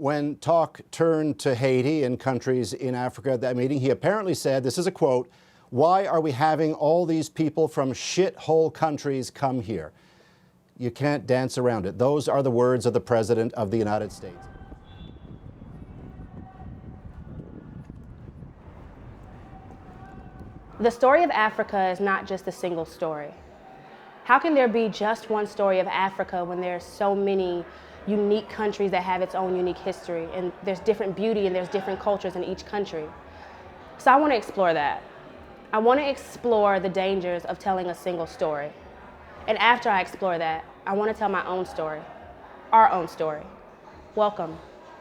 When talk turned to Haiti and countries in Africa at that meeting, he apparently said, this is a quote, "Why are we having all these people from shithole countries come here?" You can't dance around it. Those are the words of the President of the United States. The story of Africa is not just a single story. How can there be just one story of Africa when there are so many unique countries that have its own unique history, and there's different beauty and there's different cultures in each country? So I want to explore that. I want to explore the dangers of telling a single story. And after I explore that, I want to tell my own story, our own story. Welcome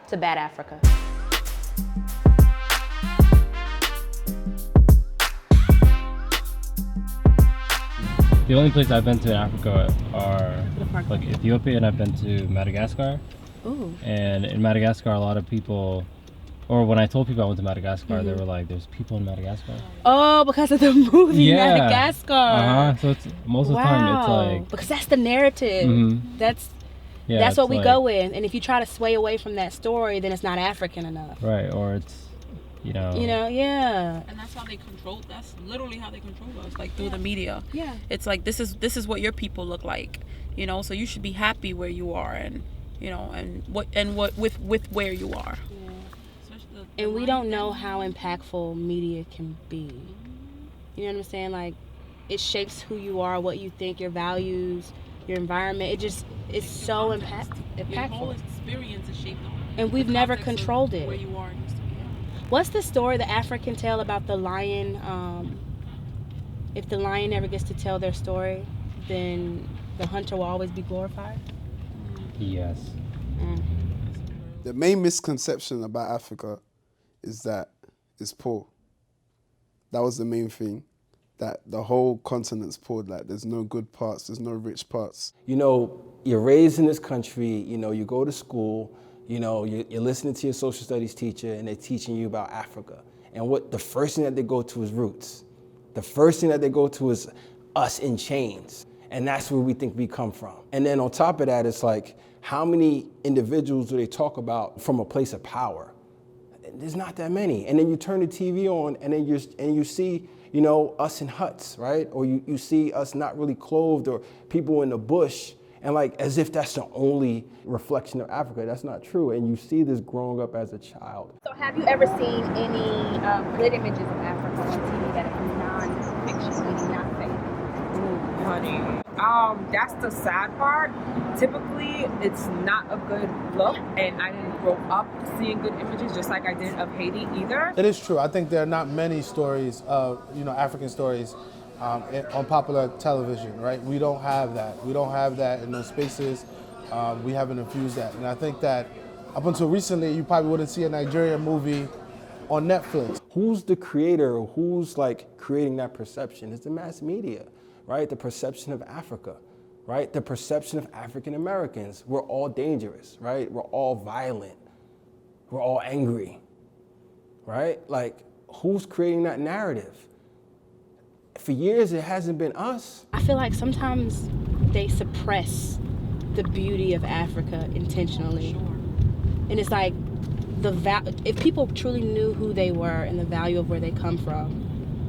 to Bad Africa. The only place I've been to in Africa are like Ethiopia, and I've been to Madagascar. Ooh. And in Madagascar, a lot of people, or when I told people I went to Madagascar, they were like, "There's people in Madagascar." Oh, because of the movie Madagascar. So it's most of the time it's like, because that's the narrative. That's what we go with. And if you try to sway away from that story, then it's not African enough. Right, or it's yeah. And that's how they control. That's literally how they control us, like through the media. Yeah. It's like this is what your people look like, So you should be happy where you are, and with where you are. Yeah. And we don't know how impactful media can be. You know what I'm saying? Like, it shapes who you are, what you think, your values, your environment. It's so impactful. Your whole experience is shaped on. And we've never controlled it. Where you are. What's the story the African tale about the lion? If the lion never gets to tell their story, then the hunter will always be glorified? Yes. The main misconception about Africa is that it's poor. That was the main thing. That the whole continent's poor, like there's no good parts, there's no rich parts. You're raised in this country, you go to school, you're listening to your social studies teacher and they're teaching you about Africa. And the first thing that they go to is roots. The first thing that they go to is us in chains. And that's where we think we come from. And then on top of that, it's like, how many individuals do they talk about from a place of power? There's not that many. And then you turn the TV on and then you see, us in huts, right? Or you see us not really clothed, or people in the bush. And like, as if that's the only reflection of Africa. That's not true. And you see this growing up as a child. So have you ever seen any good images of Africa on TV that are non-fiction, meaning not fake? Honey, that's the sad part. Typically, it's not a good look, and I didn't grow up seeing good images just like I did of Haiti either. It is true. I think there are not many stories, African stories, on popular television, right? We don't have that. We don't have that in those spaces. We haven't infused that. And I think that up until recently, you probably wouldn't see a Nigerian movie on Netflix. Who's the creator? Who's like creating that perception? It's the mass media, right? The perception of Africa, right? The perception of African Americans. We're all dangerous, right? We're all violent. We're all angry, right? Like, who's creating that narrative? For years, it hasn't been us. I feel like sometimes they suppress the beauty of Africa intentionally. Sure. And it's like, if people truly knew who they were and the value of where they come from,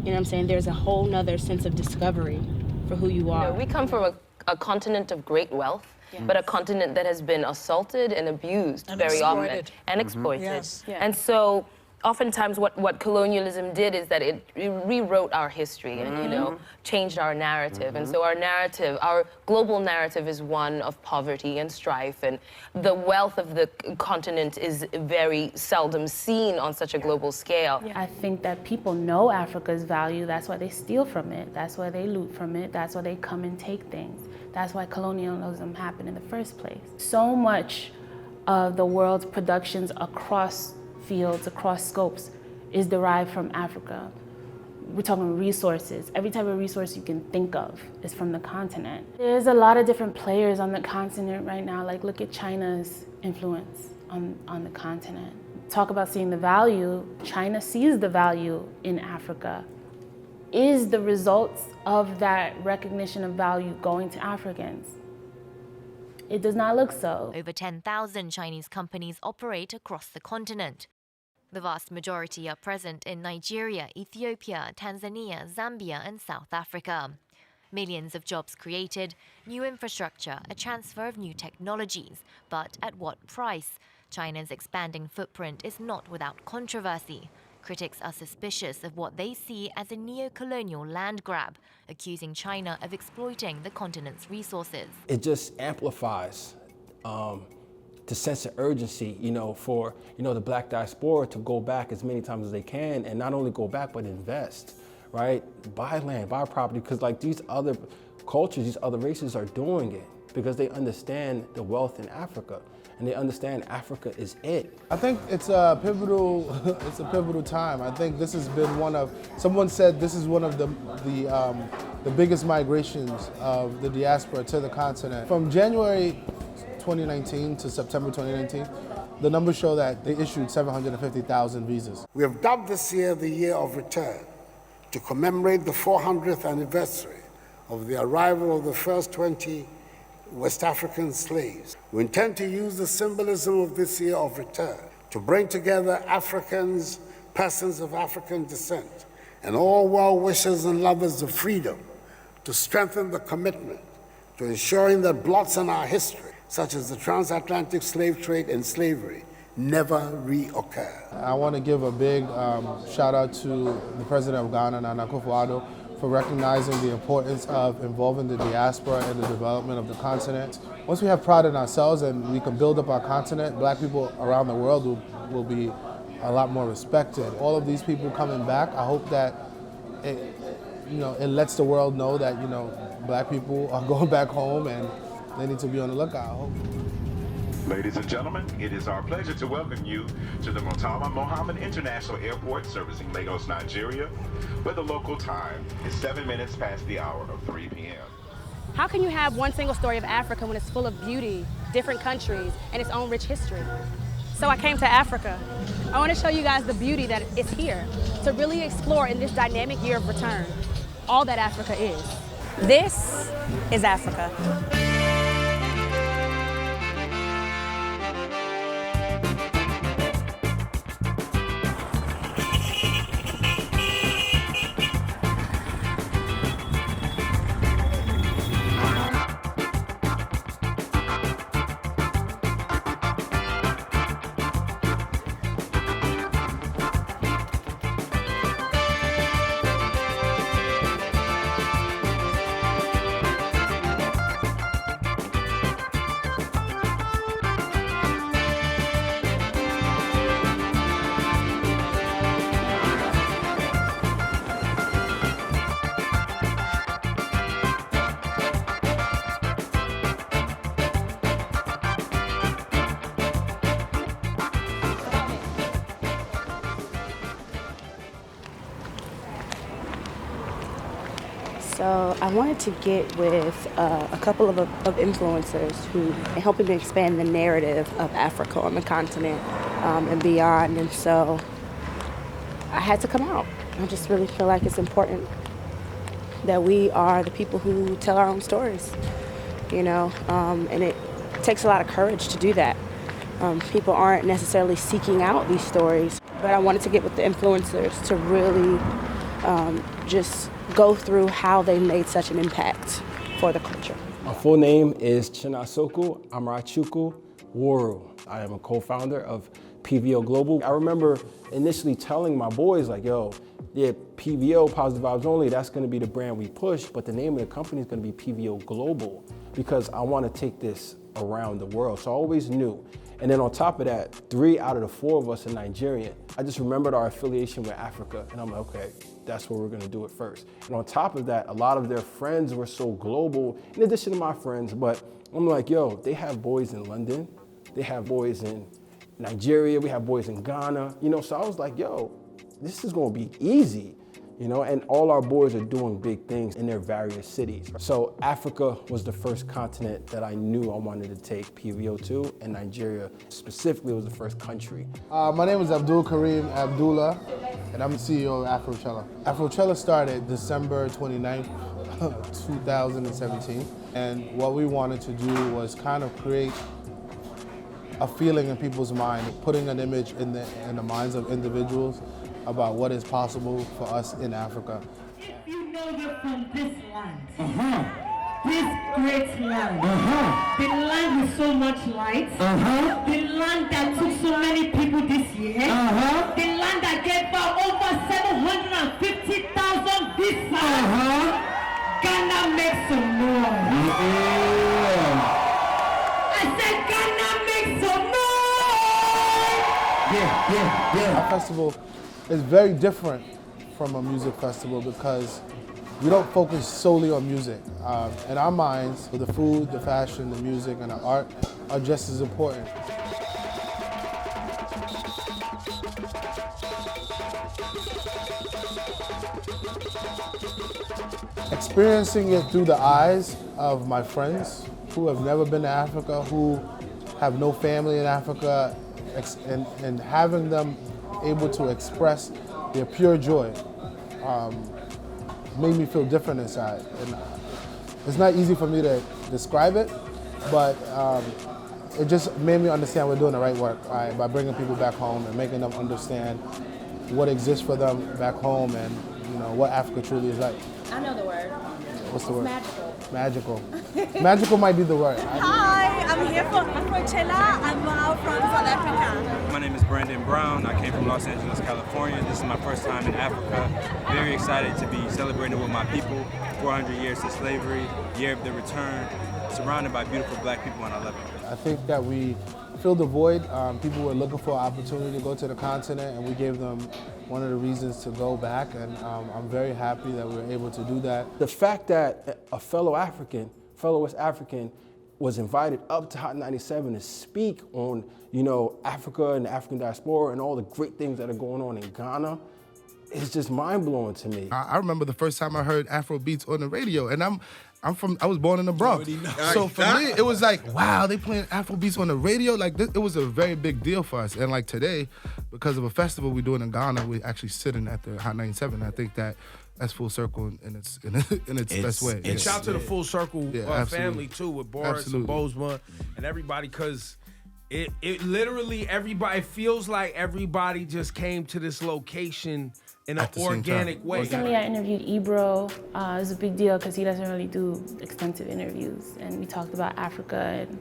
you know what I'm saying, there's a whole nother sense of discovery for who you are. We come from a continent of great wealth, but a continent that has been assaulted and abused very often. And exploited. Yes. Yeah. And so oftentimes what colonialism did is that it rewrote our history and, changed our narrative. And so our global narrative is one of poverty and strife, and the wealth of the continent is very seldom seen on such a global scale. I think that people know Africa's value. That's why they steal from it. That's why they loot from it. That's why they come and take things. That's why colonialism happened in the first place. So much of the world's productions across fields, across scopes, is derived from Africa. We're talking resources. Every type of resource you can think of is from the continent. There's a lot of different players on the continent right now. Like, look at China's influence on the continent. Talk about seeing the value. China sees the value in Africa. Is the results of that recognition of value going to Africans? It does not look so. Over 10,000 Chinese companies operate across the continent. The vast majority are present in Nigeria, Ethiopia, Tanzania, Zambia, and South Africa. Millions of jobs created, new infrastructure, a transfer of new technologies. But at what price? China's expanding footprint is not without controversy. Critics are suspicious of what they see as a neo-colonial land grab, accusing China of exploiting the continent's resources. It just amplifies the sense of urgency, for, the black diaspora to go back as many times as they can, and not only go back, but invest, right? Buy land, buy property, because like these other cultures, these other races are doing it because they understand the wealth in Africa. And they understand Africa is it. I think it's a pivotal time. I think this has been someone said this is one of the biggest migrations of the diaspora to the continent. From January 2019 to September 2019, the numbers show that they issued 750,000 visas. We have dubbed this year the Year of Return to commemorate the 400th anniversary of the arrival of the first 20 West African slaves. We intend to use the symbolism of this Year of Return to bring together Africans, persons of African descent, and all well-wishers and lovers of freedom to strengthen the commitment to ensuring that blots in our history, such as the transatlantic slave trade and slavery, never reoccur. I want to give a big shout out to the President of Ghana, Nana Akufo-Addo, for recognizing the importance of involving the diaspora in the development of the continent. Once we have pride in ourselves and we can build up our continent, black people around the world will be a lot more respected. All of these people coming back, I hope that it lets the world know that black people are going back home and they need to be on the lookout, I hope. Ladies and gentlemen, it is our pleasure to welcome you to the Murtala Mohammed International Airport servicing Lagos, Nigeria, where the local time is 7 minutes past the hour of 3 p.m. How can you have one single story of Africa when it's full of beauty, different countries, and its own rich history? So I came to Africa. I want to show you guys the beauty that is here, to really explore in this dynamic year of return all that Africa is. This is Africa. So I wanted to get with a couple of influencers who are helping to expand the narrative of Africa on the continent and beyond. And so I had to come out. I just really feel like it's important that we are the people who tell our own stories, and it takes a lot of courage to do that. People aren't necessarily seeking out these stories, but I wanted to get with the influencers to really just go through how they made such an impact for the culture. My full name is Chinasoku Amarachuku Woru. I am a co-founder of PVO Global. I remember initially telling my boys PVO, Positive Vibes Only, that's gonna be the brand we push, but the name of the company is gonna be PVO Global because I wanna take this around the world. So I always knew. And then on top of that, 3 out of the 4 of us are Nigerian. I just remembered our affiliation with Africa, and I'm like, okay, that's where we're gonna do it first. And on top of that, a lot of their friends were so global, in addition to my friends, but I'm like, they have boys in London, they have boys in Nigeria, we have boys in Ghana, so I was like, this is gonna be easy. And all our boys are doing big things in their various cities. So Africa was the first continent that I knew I wanted to take PVO to, and Nigeria specifically was the first country. My name is Abdul Karim Abdullah, and I'm the CEO of Afrochella. Afrochella started December 29th, 2017. And what we wanted to do was kind of create a feeling in people's mind, putting an image in the minds of individuals about what is possible for us in Africa. If you know you're from this land, this great land, the land with so much light, the land that took so many people this year, the land that gave out over 750,000 visas, Ghana makes some noise. I said Ghana makes some noise! Our festival is very different from a music festival because we don't focus solely on music. In our minds, the food, the fashion, the music, and the art are just as important. Experiencing it through the eyes of my friends who have never been to Africa, who have no family in Africa, and having them able to express their pure joy made me feel different inside. And it's not easy for me to describe it, but it just made me understand we're doing the right work by bringing people back home and making them understand what exists for them back home and what Africa truly is like. I know the word. What's the word? Magical. Magical. Magical might be the word. Hi, I'm here for Afrochella. I'm from South Africa. My name is Brandon Brown. I came from Los Angeles, California. This is my first time in Africa. Very excited to be celebrating with my people. 400 years to slavery, year of the return, surrounded by beautiful black people, and I love it. I think that we filled the void. People were looking for an opportunity to go to the continent, and we gave them one of the reasons to go back, and I'm very happy that we were able to do that. The fact that a fellow West African, was invited up to Hot 97 to speak on, Africa and the African diaspora and all the great things that are going on in Ghana, it's just mind-blowing to me. I remember the first time I heard Afro beats on the radio, and I was born in the Bronx. So for me, it was like, wow, they playing Afro beats on the radio? Like, it was a very big deal for us. And like today, because of a festival we're doing in Ghana, we're actually sitting at the Hot 97. I think that's full circle in its best way. And shout out to the Full Circle family too, with Boris and Bozma and everybody, because it literally everybody, it feels like everybody just came to this location in an organic way. Recently I interviewed Ebro. It was a big deal because he doesn't really do extensive interviews. And we talked about Africa and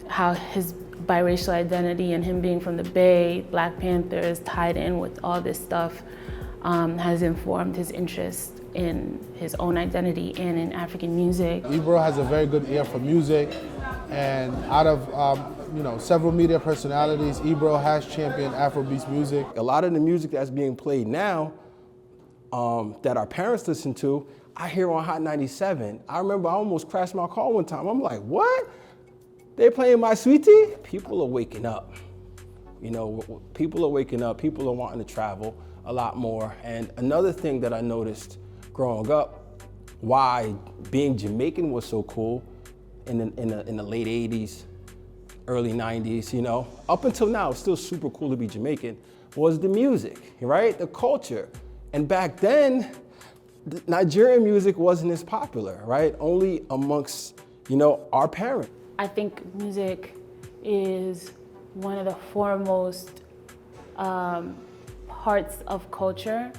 how his biracial identity and him being from the Bay, Black Panthers, tied in with all this stuff has informed his interest in his own identity and in African music. Ebro has a very good ear for music, and out of several media personalities, Ebro has championed Afrobeats music. A lot of the music that's being played now that our parents listen to, I hear on Hot 97. I remember I almost crashed my car one time. I'm like, what? They playing My Sweetie? People are waking up. People are waking up. People are wanting to travel a lot more. And another thing that I noticed growing up, why being Jamaican was so cool in the late 80s, early 90s, up until now, it's still super cool to be Jamaican, was the music, right? The culture. And back then, Nigerian music wasn't as popular, right? Only amongst, our parents. I think music is one of the foremost parts of culture.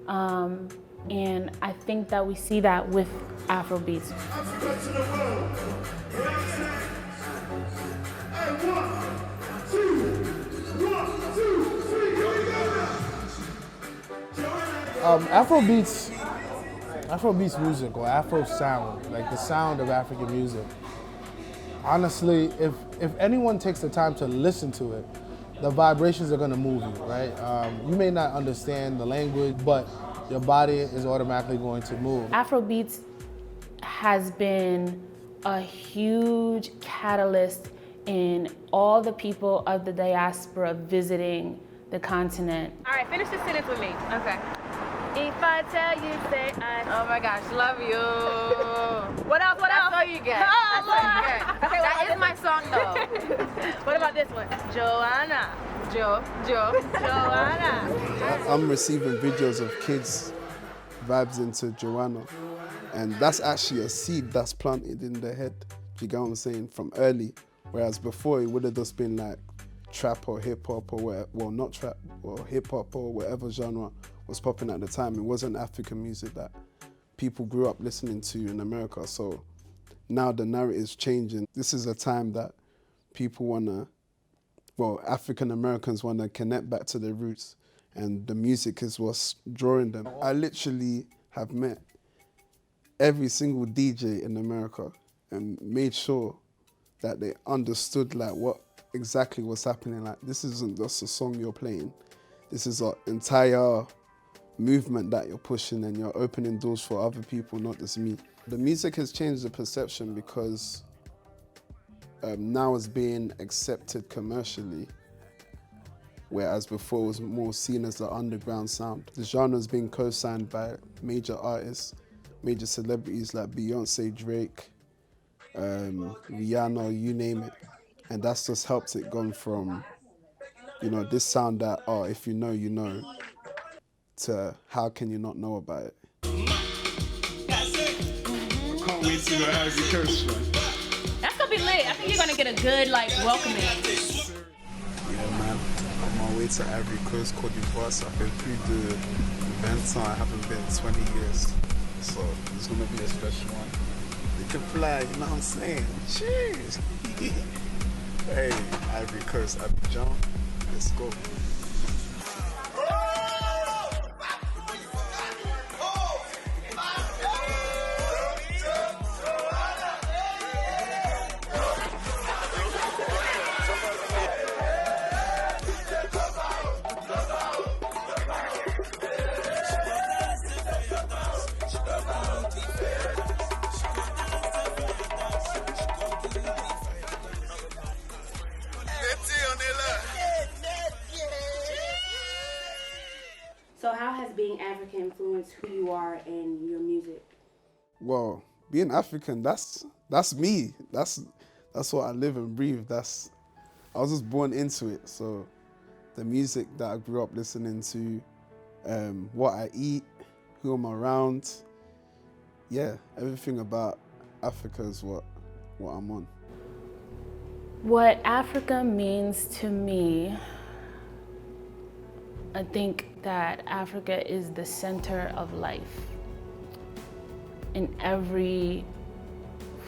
And I think that we see that with Afrobeats. Afrobeats music, or Afro sound, like the sound of African music. Honestly, if anyone takes the time to listen to it, the vibrations are gonna move you, right? You may not understand the language, but your body is automatically going to move. Afrobeats has been a huge catalyst in all the people of the diaspora visiting the continent. All right, finish the sentence with me. Okay. If I tell you, say I. Oh my gosh, love you. What else? What else? That's all you get. Oh, that's all you get. Okay, that is my song though. What about this one? Joanna. Joanna. I'm receiving videos of kids vibes into Joanna. And that's actually a seed that's planted in their head. Do you get what I'm saying? From early. Whereas before it would have just been like trap or hip hop or whatever, well, not trap or hip hop or whatever genre was popping at the time. It wasn't African music that people grew up listening to in America. So now the narrative's changing. This is a time that people African Americans wanna connect back to their roots, and the music is what's drawing them. I literally have met every single DJ in America and made sure that they understood like what exactly was happening. Like, this isn't just a song you're playing. This is an entire movement that you're pushing, and you're opening doors for other people, not just me. The music has changed the perception because now it's being accepted commercially, whereas before it was more seen as the underground sound. The genre is being co-signed by major artists, major celebrities like Beyonce, Drake, Rihanna, you name it. And that's just helped it gone from, this sound that, oh, if you know, you know, to how can you not know about it? I can't wait to the Ivory Coast, man. That's gonna be lit. I think you're gonna get a good, welcoming. Yeah, man. On my way to Ivory Coast, Côte d'Ivoire, ça fait plus de 20 ans. I haven't been 20 years. So it's gonna be a special one. You can fly, you know what I'm saying? Cheers. Hey, Ivory Coast, Abidjan, let's go. So how has being African influenced who you are and your music? Well, being African, that's me. That's what I live and breathe. I was just born into it. So the music that I grew up listening to, what I eat, who I'm around, yeah, everything about Africa is what I'm on. What Africa means to me, I think that Africa is the center of life in every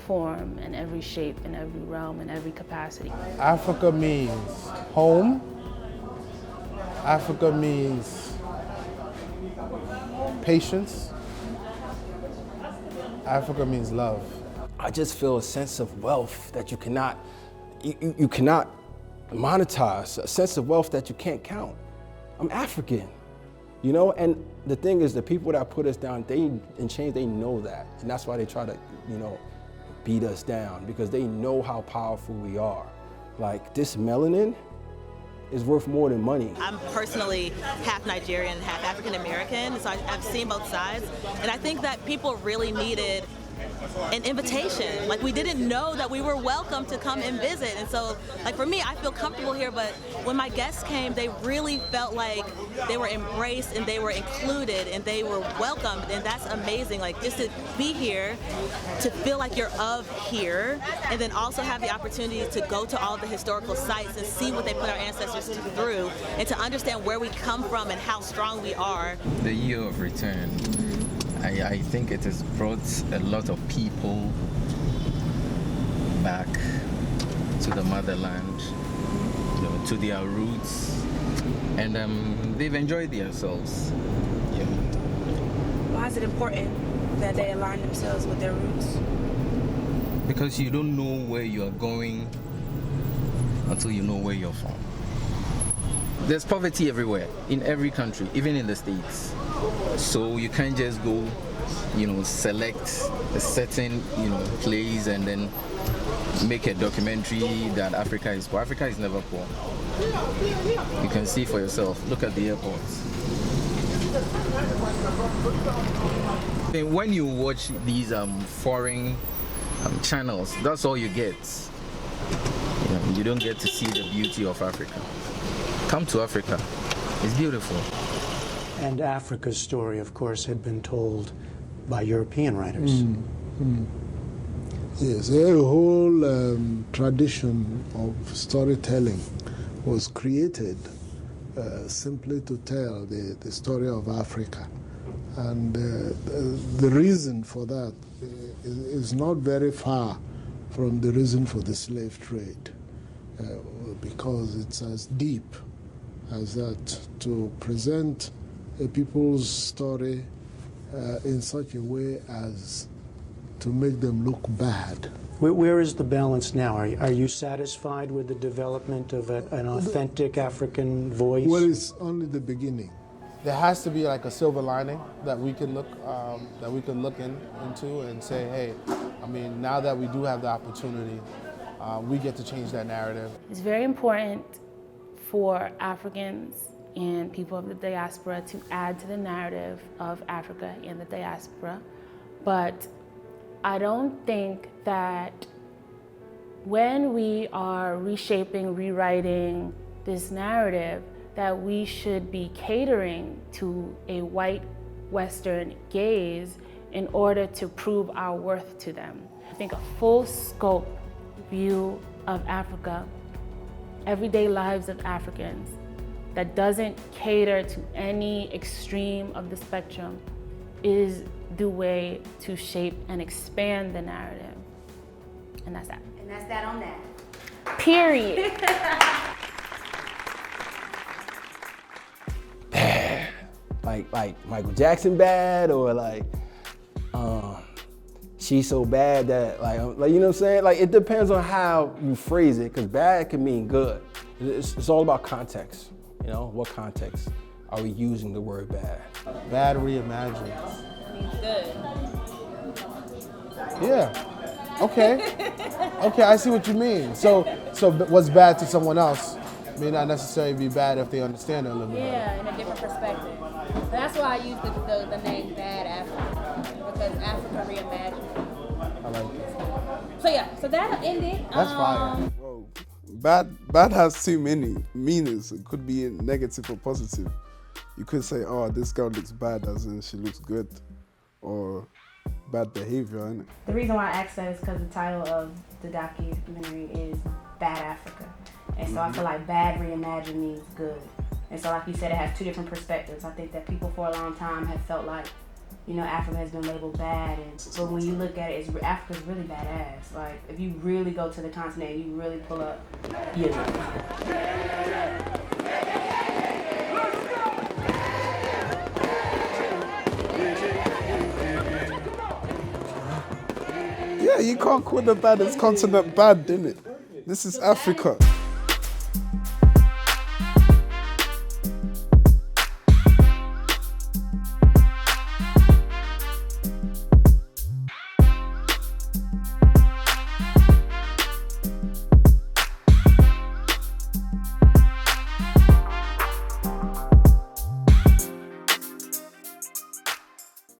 form, in every shape, in every realm, in every capacity. Africa means home. Africa means patience. Africa means love. I just feel a sense of wealth that you cannot monetize, a sense of wealth that you can't count. I'm African, and the thing is, the people that put us down, they know that, and that's why they try to, beat us down, because they know how powerful we are. Like, this melanin is worth more than money. I'm personally half Nigerian, half African American, so I've seen both sides, and I think that people really needed an invitation. Like, we didn't know that we were welcome to come and visit. And so, for me, I feel comfortable here, but when my guests came, they really felt like they were embraced and they were included and they were welcomed, and that's amazing. Just to be here, to feel like you're of here, and then also have the opportunity to go to all the historical sites and see what they put our ancestors through, and to understand where we come from and how strong we are. The year of return. I think it has brought a lot of people back to the motherland, to their roots, and they've enjoyed themselves. Yeah. Why is it important that they align themselves with their roots? Because you don't know where you are going until you know where you're from. There's poverty everywhere, in every country, even in the States. So you can't just go, select a certain, place and then make a documentary that Africa is poor. Africa is never poor. You can see for yourself. Look at the airports. When you watch these foreign channels, that's all you get. You don't get to see the beauty of Africa. Come to Africa. It's beautiful. And Africa's story, of course, had been told by European writers. Yes, a whole tradition of storytelling was created simply to tell the story of Africa. And the reason for that is not very far from the reason for the slave trade, because it's as deep as that, to present a people's story in such a way as to make them look bad. Where is the balance now? Are you satisfied with the development of an authentic African voice? Well, it's only the beginning. There has to be like a silver lining that we can look into and say, hey, I mean, now that we do have the opportunity, we get to change that narrative. It's very important for Africans and people of the diaspora to add to the narrative of Africa and the diaspora, but I don't think that when we are reshaping, rewriting this narrative, that we should be catering to a white Western gaze in order to prove our worth to them. I think a full scope view of Africa, everyday lives of Africans, that doesn't cater to any extreme of the spectrum is the way to shape and expand the narrative. And that's that. And that's that on that. Period. Like Michael Jackson bad, or like she's so bad that like you know what I'm saying? Like it depends on how you phrase it, because bad can mean good. It's all about context. You know, what context are we using the word bad? Bad reimagined. Means good. Yeah. Okay. Okay, I see what you mean. So what's bad to someone else may not necessarily be bad if they understand it a little bit. Yeah, in a different perspective. That's why I use the name Bad Africa, because Africa reimagined. I like it. So yeah, so that'll end it. That's fire. Whoa. Bad has too many meanings. It could be negative or positive. You could say, oh, this girl looks bad, as in she looks good, or bad behavior, innit? The reason why I asked that is because the title of the documentary is Bad Africa. And so I feel like bad reimagined means good. And so like you said, it has two different perspectives. I think that people for a long time have felt like, you know, Africa has been labeled bad, but when you look at it, Africa's really badass. Like, if you really go to the continent, you really pull up, you know. Yeah, you can't call the baddest continent bad, innit? This is Africa.